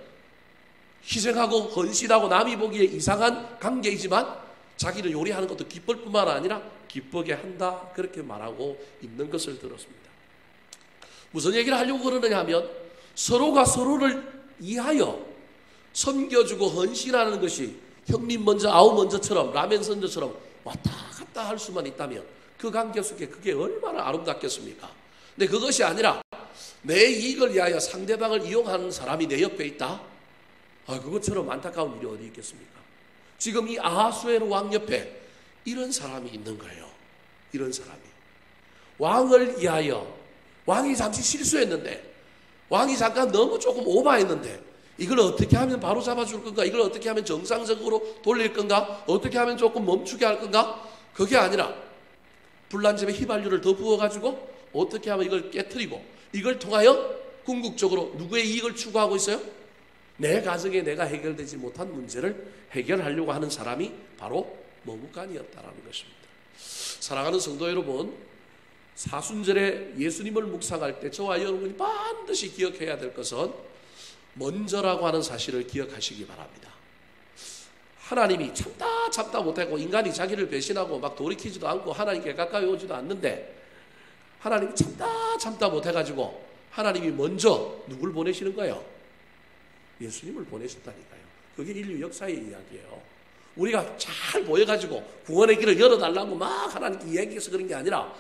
[SPEAKER 1] 희생하고 헌신하고 남이 보기에 이상한 관계이지만 자기는 요리하는 것도 기쁠 뿐만 아니라 기쁘게 한다 그렇게 말하고 있는 것을 들었습니다. 무슨 얘기를 하려고 그러느냐 하면 서로가 서로를 이하여 섬겨주고 헌신하는 것이 형님 먼저 아우 먼저처럼 라멘 선저처럼 왔다 갔다 할 수만 있다면 그 관계 속에 그게 얼마나 아름답겠습니까? 근데 그것이 아니라 내 이익을 위하여 상대방을 이용하는 사람이 내 옆에 있다? 그것처럼 안타까운 일이 어디 있겠습니까? 지금 이 아하수에로 왕 옆에 이런 사람이 있는 거예요. 이런 사람이. 왕을 위하여 왕이 잠시 실수했는데 왕이 잠깐 너무 조금 오버했는데 이걸 어떻게 하면 바로 잡아줄 건가? 이걸 어떻게 하면 정상적으로 돌릴 건가? 어떻게 하면 조금 멈추게 할 건가? 그게 아니라 불난집에 휘발유를 더 부어가지고 어떻게 하면 이걸 깨트리고 이걸 통하여 궁극적으로 누구의 이익을 추구하고 있어요? 내 가정에 내가 해결되지 못한 문제를 해결하려고 하는 사람이 바로 머뭇간이었다라는 것입니다. 사랑하는 성도 여러분, 사순절에 예수님을 묵상할 때 저와 여러분이 반드시 기억해야 될 것은 먼저라고 하는 사실을 기억하시기 바랍니다. 하나님이 참다 못하고 인간이 자기를 배신하고 막 돌이키지도 않고 하나님께 가까이 오지도 않는데 하나님이 참다 못해가지고 하나님이 먼저 누굴 보내시는 거예요? 예수님을 보내셨다니까요. 그게 인류 역사의 이야기예요. 우리가 잘 보여가지고 구원의 길을 열어달라고 막 하나님께 이야기해서 그런 게 아니라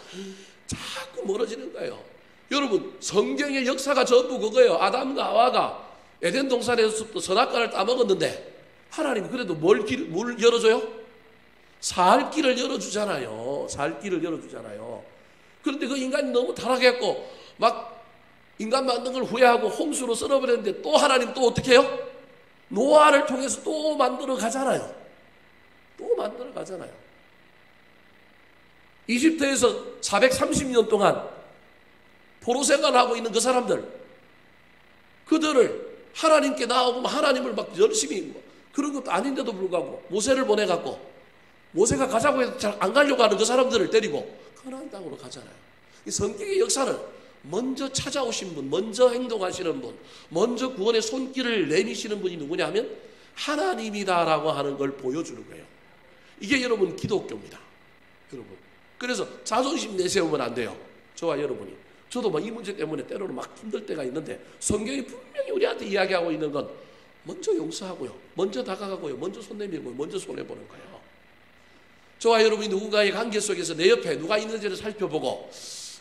[SPEAKER 1] 자꾸 멀어지는 거예요. 여러분, 성경의 역사가 전부 그거예요. 아담과 하와가 에덴 동산에서 선악과를 따먹었는데 하나님 그래도 뭘 열어줘요? 살 길을 열어주잖아요. 살 길을 열어주잖아요. 그런데 그 인간이 너무 타락했고 막 인간 만든 걸 후회하고 홍수로 썰어버렸는데 또 하나님 또 어떻게 해요? 노아를 통해서 또 만들어 가잖아요. 또 만들어 가잖아요. 이집트에서 430년 동안 포로 생활하고 있는 그 사람들, 그들을 하나님께 나오고 하나님을 막 열심히 그런 것도 아닌데도 불구하고 모세를 보내갖고 모세가 가자고 해서 잘 안 가려고 하는 그 사람들을 때리고 가나안 땅으로 가잖아요. 이 성경의 역사는 먼저 찾아오신 분, 먼저 행동하시는 분, 먼저 구원의 손길을 내미시는 분이 누구냐 하면 하나님이다라고 하는 걸 보여주는 거예요. 이게 여러분 기독교입니다. 여러분. 그래서 자존심 내세우면 안 돼요. 저와 여러분이. 저도 막 이 문제 때문에 때로는 막 힘들 때가 있는데 성경이 분명히 우리한테 이야기하고 있는 건 먼저 용서하고요. 먼저 다가가고요. 먼저 손 내밀고요. 먼저 손해보는 거예요. 저와 여러분이 누군가의 관계 속에서 내 옆에 누가 있는지를 살펴보고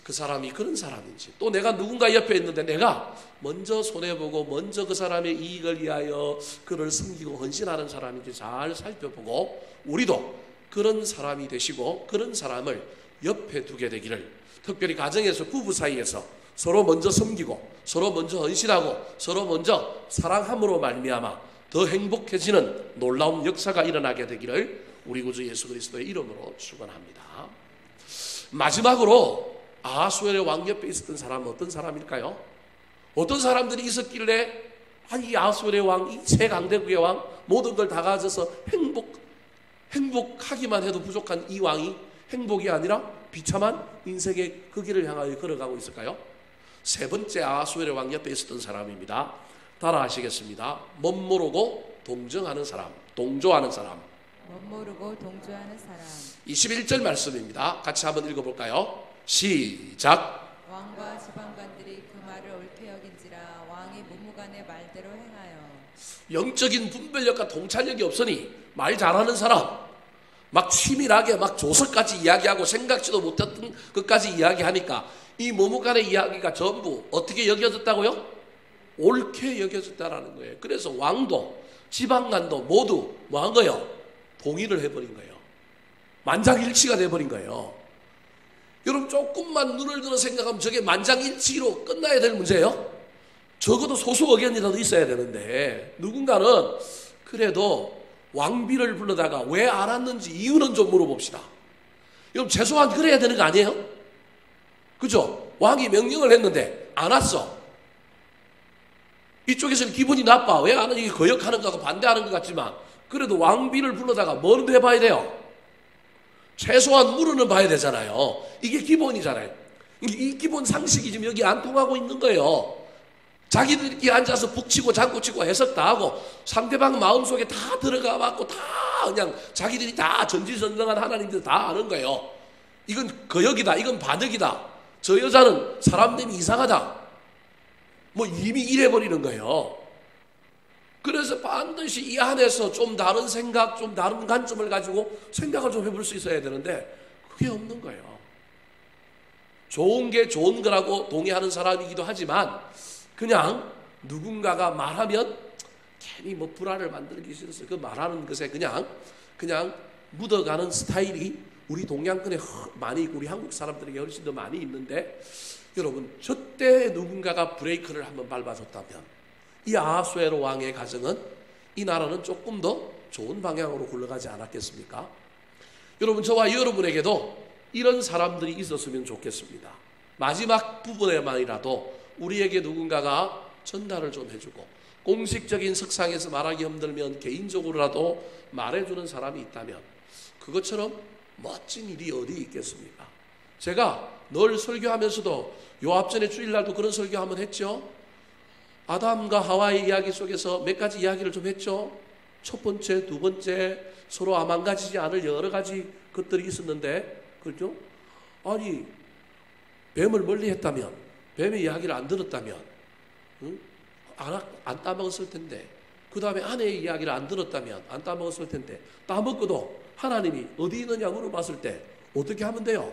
[SPEAKER 1] 그 사람이 그런 사람인지 또 내가 누군가 옆에 있는데 내가 먼저 손해보고 먼저 그 사람의 이익을 위하여 그를 섬기고 헌신하는 사람인지 잘 살펴보고 우리도 그런 사람이 되시고 그런 사람을 옆에 두게 되기를 특별히 가정에서 부부 사이에서 서로 먼저 섬기고 서로 먼저 헌신하고 서로 먼저 사랑함으로 말미암아 더 행복해지는 놀라운 역사가 일어나게 되기를 우리 구주 예수 그리스도의 이름으로 축원합니다. 마지막으로 아하수엘의 왕 옆에 있었던 사람은 어떤 사람일까요? 어떤 사람들이 있었길래 이 아하수엘의 왕, 이 세 강대국의 왕 모든 걸 다 가져서 행복하기만 해도 부족한 이 왕이 행복이 아니라 비참한 인생의 그 길을 향하여 걸어가고 있을까요? 세 번째 아하수엘의 왕 옆에 있었던 사람입니다. 따라 하시겠습니다. 멋모르고 동정하는 사람, 동조하는 사람.
[SPEAKER 2] 멋모르고 동조하는 사람.
[SPEAKER 1] 21절 말씀입니다. 같이 한번 읽어볼까요? 시작.
[SPEAKER 2] 왕과 지방관들이 그 말을 옳게 여긴지라 왕이 문무간의 말대로 행하여.
[SPEAKER 1] 영적인 분별력과 통찰력이 없으니 말 잘하는 사람, 막 치밀하게 막 조서까지 이야기하고 생각지도 못했던 것까지 이야기하니까 이 문무간의 이야기가 전부 어떻게 여겨졌다고요? 옳게 여겨졌다라는 거예요. 그래서 왕도 지방관도 모두 뭐 한 거예요? 동의를 해버린 거예요. 만장일치가 돼버린 거예요. 여러분 조금만 눈을 들어 생각하면 저게 만장일치로 끝나야 될 문제예요. 적어도 소수 의견이라도 있어야 되는데 누군가는 그래도 왕비를 불러다가 왜 알았는지 이유는 좀 물어봅시다. 여러분 최소한 그래야 되는 거 아니에요? 그죠? 왕이 명령을 했는데 안 왔어. 이쪽에서는 기분이 나빠. 왜 안 하는 게 거역하는 거하고 반대하는 것 같지만 그래도 왕비를 불러다가 뭘 해봐야 돼요? 최소한 물어는 봐야 되잖아요. 이게 기본이잖아요. 이 기본 상식이 지금 여기 안 통하고 있는 거예요. 자기들끼리 앉아서 북치고 장구치고 해석 다 하고 상대방 마음속에 다 들어가 봤고 다 그냥 자기들이 다 전지전능한 하나님들 다 아는 거예요. 이건 거역이다. 이건 반역이다. 저 여자는 사람됨이 이상하다. 뭐 이미 이래버리는 거예요. 그래서 반드시 이 안에서 좀 다른 생각, 좀 다른 관점을 가지고 생각을 좀 해볼 수 있어야 되는데 그게 없는 거예요. 좋은 게 좋은 거라고 동의하는 사람이기도 하지만 그냥 누군가가 말하면 괜히 뭐 불화를 만들기 싫어서 그 말하는 것에 그냥 묻어가는 스타일이 우리 동양권에 많이 있고 우리 한국 사람들에게 훨씬 더 많이 있는데 여러분 저때 누군가가 브레이크를 한번 밟아줬다면 이 아하수에로 왕의 가정은 이 나라는 조금 더 좋은 방향으로 굴러가지 않았겠습니까? 여러분, 저와 여러분에게도 이런 사람들이 있었으면 좋겠습니다. 마지막 부분에만이라도 우리에게 누군가가 전달을 좀 해주고, 공식적인 석상에서 말하기 힘들면 개인적으로라도 말해주는 사람이 있다면 그것처럼 멋진 일이 어디 있겠습니까? 제가 늘 설교하면서도 요 앞전에 주일날도 그런 설교 한번 했죠. 아담과 하와의 이야기 속에서 몇 가지 이야기를 좀 했죠. 첫 번째, 두 번째, 서로 망가지지 않을 여러 가지 것들이 있었는데, 그렇죠? 아니, 뱀을 멀리 했다면, 뱀의 이야기를 안 들었다면, 응? 안 따먹었을 텐데, 그 다음에 아내의 이야기를 안 들었다면 안 따먹었을 텐데, 따먹고도 하나님이 어디 있느냐 물어봤을 때 어떻게 하면 돼요?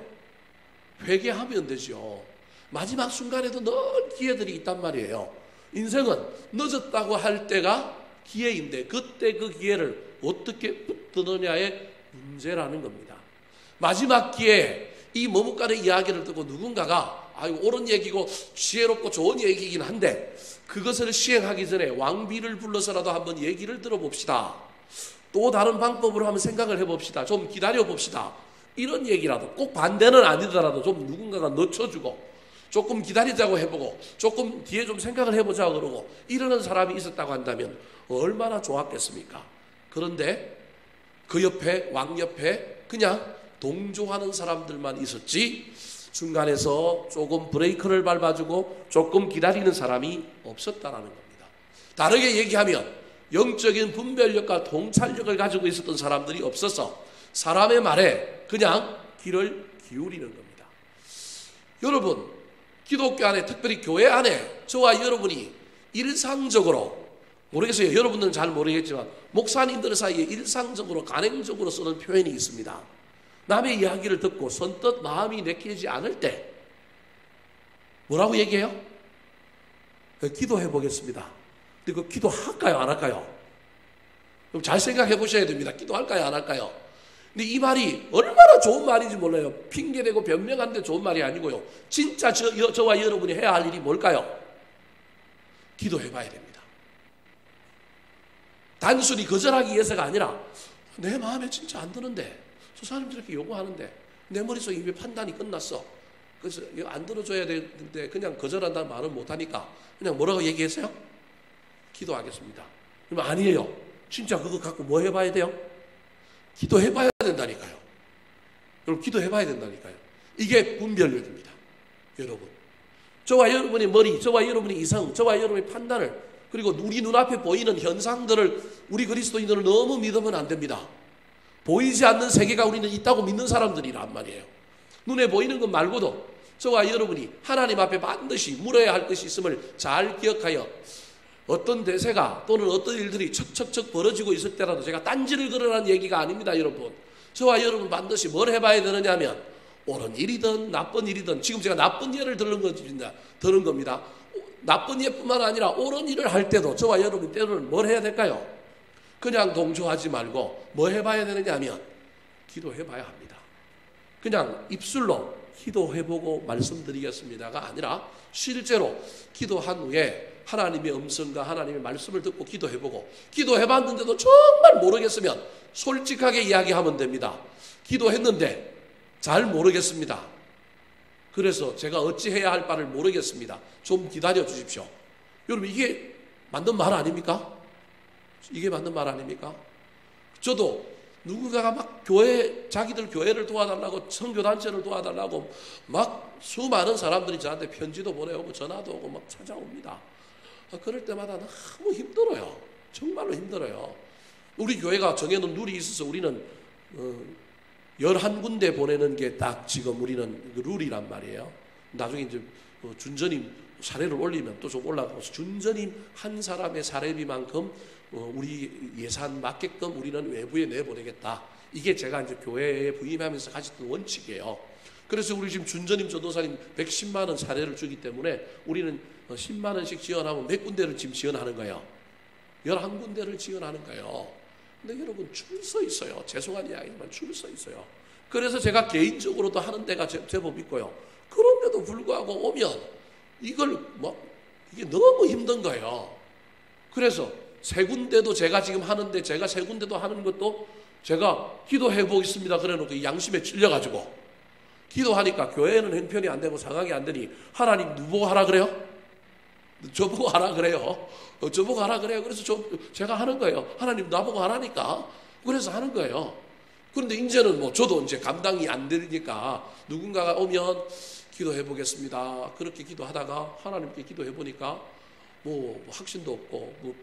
[SPEAKER 1] 회개하면 되죠. 마지막 순간에도 늘 기회들이 있단 말이에요. 인생은 늦었다고 할 때가 기회인데 그때 그 기회를 어떻게 붙드느냐의 문제라는 겁니다. 마지막 기회에 이 머뭇가는 이야기를 듣고 누군가가 옳은 얘기고 지혜롭고 좋은 얘기이긴 한데 그것을 시행하기 전에 왕비를 불러서라도 한번 얘기를 들어봅시다. 또 다른 방법으로 한번 생각을 해봅시다. 좀 기다려봅시다. 이런 얘기라도, 꼭 반대는 아니더라도 좀 누군가가 늦춰주고 조금 기다리자고 해보고 조금 뒤에 좀 생각을 해보자고 그러고 이러는 사람이 있었다고 한다면 얼마나 좋았겠습니까? 그런데 그 옆에, 왕 옆에 그냥 동조하는 사람들만 있었지 중간에서 조금 브레이크를 밟아주고 조금 기다리는 사람이 없었다라는 겁니다. 다르게 얘기하면 영적인 분별력과 통찰력을 가지고 있었던 사람들이 없어서 사람의 말에 그냥 귀를 기울이는 겁니다. 여러분, 기독교 안에, 특별히 교회 안에 저와 여러분이 일상적으로, 모르겠어요. 여러분들은 잘 모르겠지만 목사님들 사이에 일상적으로 간행적으로 쓰는 표현이 있습니다. 남의 이야기를 듣고 선뜻 마음이 내키지 않을 때 뭐라고 얘기해요? 기도해 보겠습니다. 근데 그 기도할까요? 안 할까요? 그럼 잘 생각해 보셔야 됩니다. 기도할까요? 안 할까요? 근데 이 말이 얼마나 좋은 말인지 몰라요. 핑계대고 변명하는데 좋은 말이 아니고요. 진짜 저와 여러분이 해야 할 일이 뭘까요? 기도해 봐야 됩니다. 단순히 거절하기 위해서가 아니라 내 마음에 진짜 안 드는데 저 사람들이 이렇게 요구하는데 내 머릿속에 이미 판단이 끝났어. 그래서 이거 안 들어줘야 되는데 그냥 거절한다는 말은 못하니까 그냥 뭐라고 얘기했어요? 기도하겠습니다. 그럼 아니에요. 진짜 그거 갖고 뭐 해봐야 돼요? 기도해봐야 된다니까요. 여러분, 기도해봐야 된다니까요. 이게 분별력입니다. 여러분, 저와 여러분의 머리, 저와 여러분의 이성, 저와 여러분의 판단을, 그리고 우리 눈앞에 보이는 현상들을 우리 그리스도인들은 너무 믿으면 안 됩니다. 보이지 않는 세계가 우리는 있다고 믿는 사람들이란 말이에요. 눈에 보이는 것 말고도 저와 여러분이 하나님 앞에 반드시 물어야 할 것이 있음을 잘 기억하여 어떤 대세가 또는 어떤 일들이 척척척 벌어지고 있을 때라도 제가 딴지를 걸으라는 얘기가 아닙니다. 여러분, 저와 여러분 반드시 뭘 해봐야 되느냐 하면 옳은 일이든 나쁜 일이든, 지금 제가 나쁜 예를 들은 겁니다. 나쁜 예뿐만 아니라 옳은 일을 할 때도 저와 여러분 때로는 뭘 해야 될까요? 그냥 동조하지 말고 뭐 해봐야 되느냐 하면 기도해봐야 합니다. 그냥 입술로 기도해보고 말씀드리겠습니다가 아니라 실제로 기도한 후에 하나님의 음성과 하나님의 말씀을 듣고 기도해보고, 기도해봤는데도 정말 모르겠으면 솔직하게 이야기하면 됩니다. 기도했는데 잘 모르겠습니다. 그래서 제가 어찌해야 할 바를 모르겠습니다. 좀 기다려 주십시오. 여러분, 이게 맞는 말 아닙니까? 이게 맞는 말 아닙니까? 저도 누군가가 막 자기들 교회를 도와달라고, 선교단체를 도와달라고 막 수많은 사람들이 저한테 편지도 보내오고 전화도 오고 막 찾아옵니다. 그럴 때마다 너무 힘들어요. 정말로 힘들어요. 우리 교회가 정해놓은 룰이 있어서 우리는 11군데 보내는 게 딱 지금 우리는 룰이란 말이에요. 나중에 이제 준전임 사례를 올리면 또 좀 올라가고, 준전임 한 사람의 사례비만큼 우리 예산 맞게끔 우리는 외부에 내보내겠다. 이게 제가 이제 교회에 부임하면서 가졌던 원칙이에요. 그래서 우리 지금 준전임 전도사님 110만 원 사례를 주기 때문에 우리는 10만 원씩 지원하면 몇 군데를 지금 지원하는 거예요? 11군데를 지원하는 거예요. 근데 여러분, 줄 서 있어요. 죄송한 이야기지만 줄 서 있어요. 그래서 제가 개인적으로도 하는 데가 제법 있고요. 그런데도 불구하고 오면 이게 너무 힘든 거예요. 그래서 세 군데도 제가 지금 하는데 제가 세 군데도 하는 것도 제가 기도해 보겠습니다 그래 놓고 양심에 찔려가지고 기도하니까 교회는 형편이 안 되고 상황이 안 되니 하나님 누구보고 하라 그래요? 저보고 하라 그래요. 저보고 하라 그래요. 그래서 제가 하는 거예요. 하나님 나보고 하라니까. 그래서 하는 거예요. 그런데 이제는 뭐 저도 이제 감당이 안 되니까 누군가가 오면 기도해 보겠습니다. 그렇게 기도하다가 하나님께 기도해 보니까 뭐 확신도 없고 뭐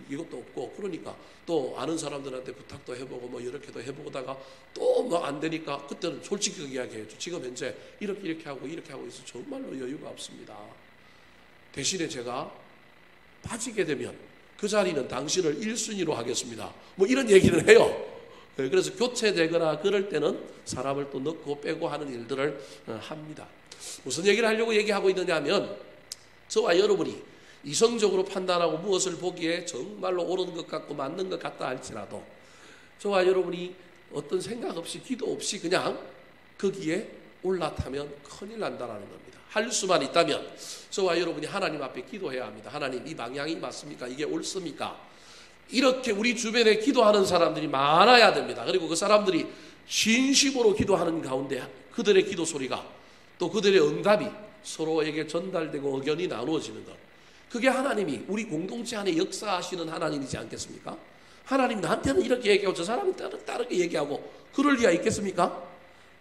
[SPEAKER 1] 이것도 없고 그러니까 또 아는 사람들한테 부탁도 해보고 뭐 이렇게도 해보다가 또 뭐 안 되니까 그때는 솔직히 이야기해줘. 지금 현재 이렇게 하고 있어 정말로 여유가 없습니다. 대신에 제가 빠지게 되면 그 자리는 당신을 1순위로 하겠습니다. 뭐 이런 얘기를 해요. 그래서 교체되거나 그럴 때는 사람을 또 넣고 빼고 하는 일들을 합니다. 무슨 얘기를 하려고 얘기하고 있느냐 하면 저와 여러분이 이성적으로 판단하고 무엇을 보기에 정말로 옳은 것 같고 맞는 것 같다 할지라도 저와 여러분이 어떤 생각 없이 기도 없이 그냥 거기에 올라타면 큰일 난다는 겁니다. 할 수만 있다면 저와 여러분이 하나님 앞에 기도해야 합니다. 하나님 이 방향이 맞습니까? 이게 옳습니까? 이렇게 우리 주변에 기도하는 사람들이 많아야 됩니다. 그리고 그 사람들이 진심으로 기도하는 가운데 그들의 기도 소리가 또 그들의 응답이 서로에게 전달되고 의견이 나누어지는 것. 그게 하나님이 우리 공동체 안에 역사하시는 하나님이지 않겠습니까? 하나님 나한테는 이렇게 얘기하고 저 사람은 다르게 얘기하고 그럴 리가 있겠습니까?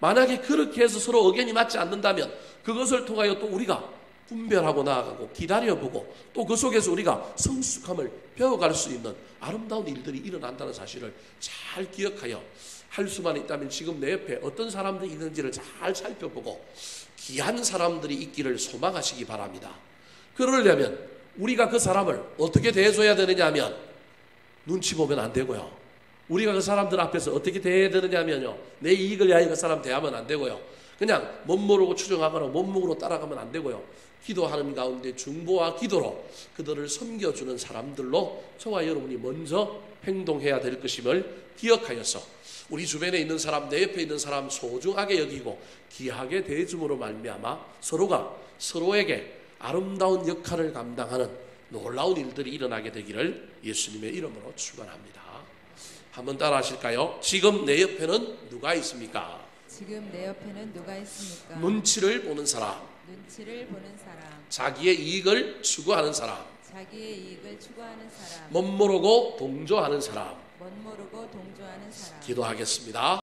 [SPEAKER 1] 만약에 그렇게 해서 서로 의견이 맞지 않는다면 그것을 통하여 또 우리가 분별하고 나아가고 기다려보고 또 그 속에서 우리가 성숙함을 배워갈 수 있는 아름다운 일들이 일어난다는 사실을 잘 기억하여 할 수만 있다면 지금 내 옆에 어떤 사람들이 있는지를 잘 살펴보고 귀한 사람들이 있기를 소망하시기 바랍니다. 그러려면 우리가 그 사람을 어떻게 대해줘야 되느냐 하면 눈치 보면 안 되고요. 우리가 그 사람들 앞에서 어떻게 대해야 되느냐 하면요. 내 이익을 위하여 그 사람 대하면 안 되고요. 그냥 못 모르고 추정하거나 못 모르고 따라가면 안 되고요. 기도하는 가운데 중보와 기도로 그들을 섬겨주는 사람들로 저와 여러분이 먼저 행동해야 될 것임을 기억하여서 우리 주변에 있는 사람, 내 옆에 있는 사람 소중하게 여기고 귀하게 대해줌으로 말미암아 서로가 서로에게 아름다운 역할을 감당하는 놀라운 일들이 일어나게 되기를 예수님의 이름으로 축원합니다. 한번 따라 하실까요? 지금 내 옆에는 누가 있습니까?
[SPEAKER 2] 지금 내 옆에는 누가 있습니까?
[SPEAKER 1] 눈치를 보는 사람,
[SPEAKER 2] 눈치를 보는 사람,
[SPEAKER 1] 자기의 이익을 추구하는 사람,
[SPEAKER 2] 자기의 이익을 추구하는 사람,
[SPEAKER 1] 멋모르고 동조하는 사람.
[SPEAKER 2] 멋모르고 동조하는 사람.
[SPEAKER 1] 기도하겠습니다.